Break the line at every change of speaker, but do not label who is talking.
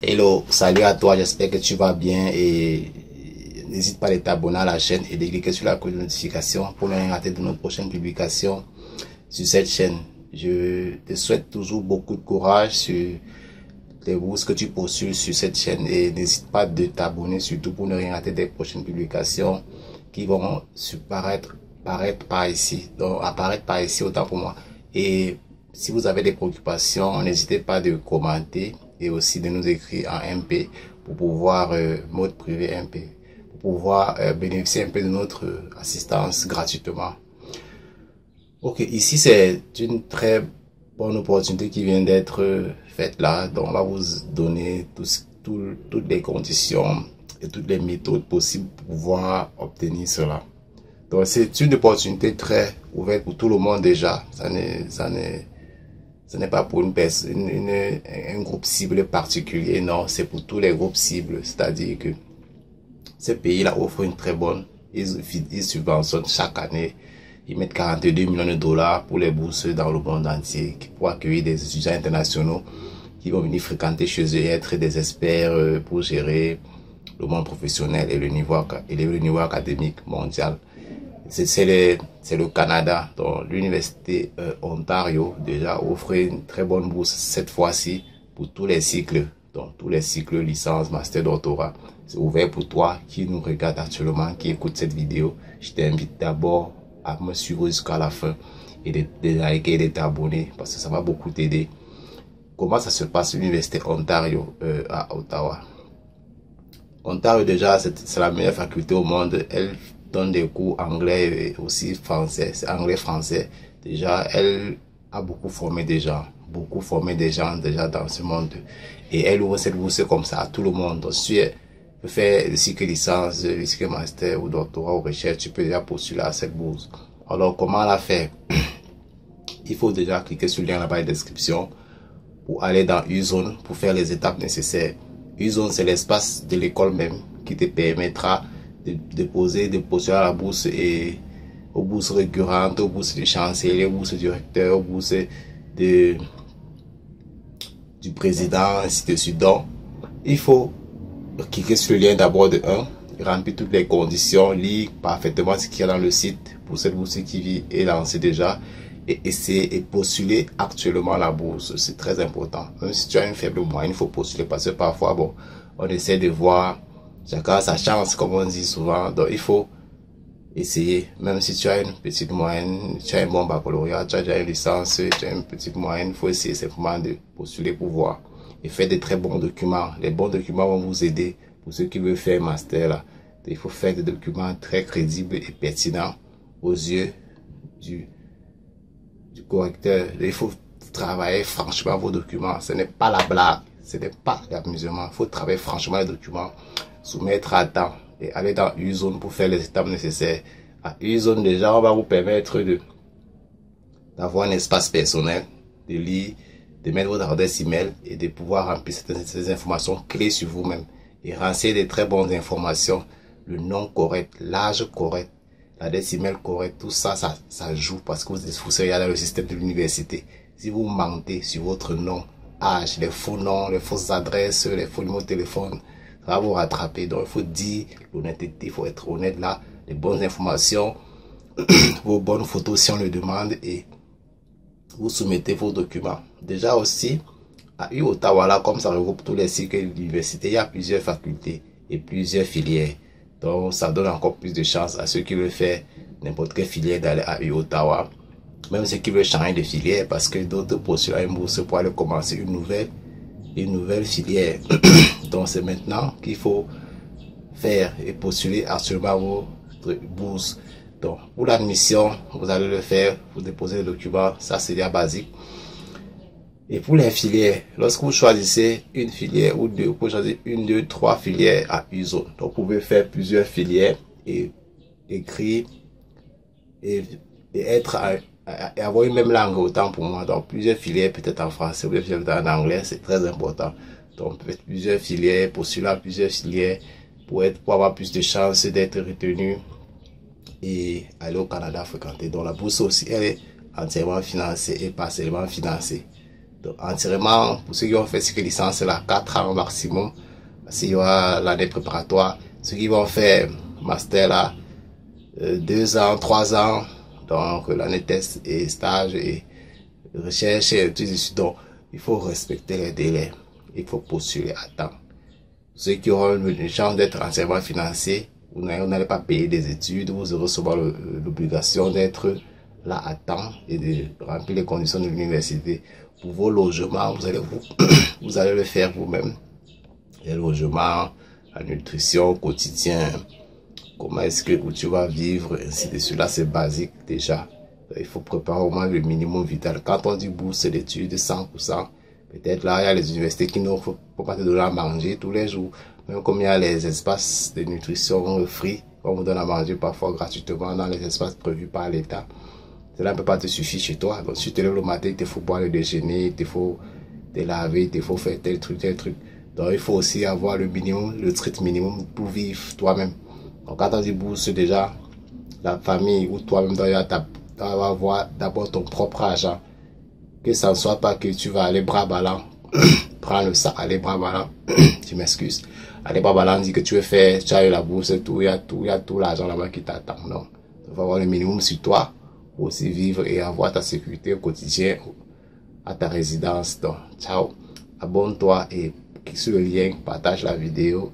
Hello, salut à toi, j'espère que tu vas bien et n'hésite pas à t'abonner à la chaîne et de cliquer sur la cloche de notification pour ne rien rater de nos prochaines publications sur cette chaîne. Je te souhaite toujours beaucoup de courage sur les bourses que tu poursuis sur cette chaîne et n'hésite pas de t'abonner surtout pour ne rien rater des prochaines publications qui vont apparaître par ici, donc apparaître par ici autant pour moi. Et si vous avez des préoccupations, n'hésitez pas de commenter et aussi de nous écrire en MP pour pouvoir, mode privé MP, pour pouvoir bénéficier un peu de notre assistance gratuitement. Ok, ici c'est une très bonne opportunité qui vient d'être faite là, donc on va vous donner toutes les conditions et toutes les méthodes possibles pour pouvoir obtenir cela. Donc c'est une opportunité très ouverte pour tout le monde déjà, ce n'est pas pour une personne, un groupe cible particulier, non, c'est pour tous les groupes cibles. C'est-à-dire que ce pays-là offre une très bonne, ils subventionnent chaque année, ils mettent 42 millions de dollars pour les bourses dans le monde entier, pour accueillir des étudiants internationaux qui vont venir fréquenter chez eux et être des experts pour gérer le monde professionnel et le niveau académique mondial. C'est le Canada, donc l'université Ontario déjà offre une très bonne bourse cette fois-ci pour tous les cycles, donc tous les cycles licence, master, doctorat. C'est ouvert pour toi qui nous regarde actuellement, qui écoute cette vidéo. Je t'invite d'abord à me suivre jusqu'à la fin et de liker et de t'abonner parce que ça va beaucoup t'aider. Comment ça se passe l'université Ontario à Ottawa? Ontario déjà c'est la meilleure faculté au monde. Elle donne des cours anglais et aussi français, c'est anglais-français. Déjà, elle a beaucoup formé des gens déjà dans ce monde. Et elle ouvre cette bourse comme ça à tout le monde. Donc, si tu peux faire le cycle licence, le cycle master ou doctorat ou recherche, tu peux déjà postuler à cette bourse. Alors, comment la faire? Il faut déjà cliquer sur le lien là-bas dans la description pour aller dans U-Zone pour faire les étapes nécessaires. U-Zone, c'est l'espace de l'école même qui te permettra de postuler à la bourse et aux bourses récurrentes, aux bourses de chancelier, aux bourses du recteur, aux bourses du président, ainsi de suite. Donc, il faut cliquer sur le lien d'abord de 1, remplir toutes les conditions, lire parfaitement ce qu'il y a dans le site pour cette bourse qui est lancée déjà et essayer et postuler actuellement la bourse. C'est très important. Même si tu as une faible moyenne, il faut postuler parce que parfois, bon, on essaie de voir chacun a sa chance, comme on dit souvent. Donc, il faut essayer. Même si tu as une petite moyenne, tu as un bon baccalauréat, tu as déjà une licence, tu as une petite moyenne, il faut essayer simplement de postuler pour voir. Et faire des très bons documents. Les bons documents vont vous aider pour ceux qui veulent faire un master là. Donc, il faut faire des documents très crédibles et pertinents aux yeux du correcteur. Il faut travailler franchement vos documents. Ce n'est pas la blague. Ce n'est pas l'amusement. Il faut travailler franchement les documents, soumettre à temps et aller dans U-Zone pour faire les étapes nécessaires. À U-Zone, déjà, on va vous permettre d'avoir un espace personnel, de lire, de mettre votre adresse email et de pouvoir remplir ces informations clés sur vous-même et renseigner des très bonnes informations, le nom correct, l'âge correct, l'adresse email correcte, tout ça, ça joue parce que vous serez dans le système de l'université. Si vous mentez sur votre nom, âge, les faux noms, les fausses adresses, les faux numéros de téléphone, ça va vous rattraper. Donc, il faut dire l'honnêteté, il faut être honnête là, les bonnes informations, vos bonnes photos si on le demande et vous soumettez vos documents. Déjà aussi, à Ottawa là, comme ça regroupe tous les cycles de l'université, il y a plusieurs facultés et plusieurs filières. Donc, ça donne encore plus de chance à ceux qui veulent faire n'importe quelle filière d'aller à Ottawa. Même ceux qui veulent changer de filière parce que d'autres postulent à une bourse pour aller commencer une nouvelle filière. Donc c'est maintenant qu'il faut faire et postuler actuellement votre bourse. Donc pour l'admission, vous allez le faire, vous déposez le document, ça c'est déjà basique. Et pour les filières, lorsque vous choisissez une filière ou deux, vous pouvez choisir une, deux, trois filières à U-Zone. Donc vous pouvez faire plusieurs filières et écrire et avoir une même langue autant pour moi. Donc plusieurs filières peut-être en français ou peut-être en anglais, c'est très important. Donc peut-être plusieurs filières, postuler à plusieurs filières pour avoir plus de chances d'être retenu et aller au Canada fréquenter. Donc la bourse aussi elle est entièrement financée et partiellement financée. Donc, entièrement, pour ceux qui ont fait cette licence là, 4 ans maximum, parce qu'il y aura l'année préparatoire. Ceux qui vont faire master là, 2 ans, 3 ans, donc l'année test et stage et recherche et tout ça. Donc, il faut respecter les délais. Il faut postuler à temps. Ceux qui auront une chance d'être entièrement financés, vous n'allez pas payer des études, vous aurez souvent l'obligation d'être là à temps et de remplir les conditions de l'université. Pour vos logements, vous allez le faire vous-même. Les logements, la nutrition au quotidien, comment est-ce que où tu vas vivre, ainsi de suite. Là, c'est basique déjà. Il faut préparer au moins le minimum vital. Quand on dit bourse d'études 100%, peut-être là, il y a les universités qui ne faut pas te donner à manger tous les jours. Même comme il y a les espaces de nutrition free, on vous donne à manger parfois gratuitement dans les espaces prévus par l'État. Cela ne peut pas te suffire chez toi. Donc, si tu te lèves le matin, il te faut boire le déjeuner, il te faut te laver, il te faut faire tel truc, tel truc. Donc, il faut aussi avoir le minimum, le strict minimum pour vivre toi-même. Donc, quand on dit bourse, déjà, la famille ou toi-même doit avoir d'abord ton propre argent. Que ça ne soit pas que tu vas aller bras ballants, prendre le sac, aller bras ballants, tu m'excuses, aller bras ballants, dit que tu veux faire, tu as eu la bourse, tout, il y a tout l'argent là-bas qui t'attend. Non, il faut avoir le minimum sur toi pour aussi vivre et avoir ta sécurité au quotidien à ta résidence. Donc, ciao, abonne-toi et clique sur le lien, partage la vidéo.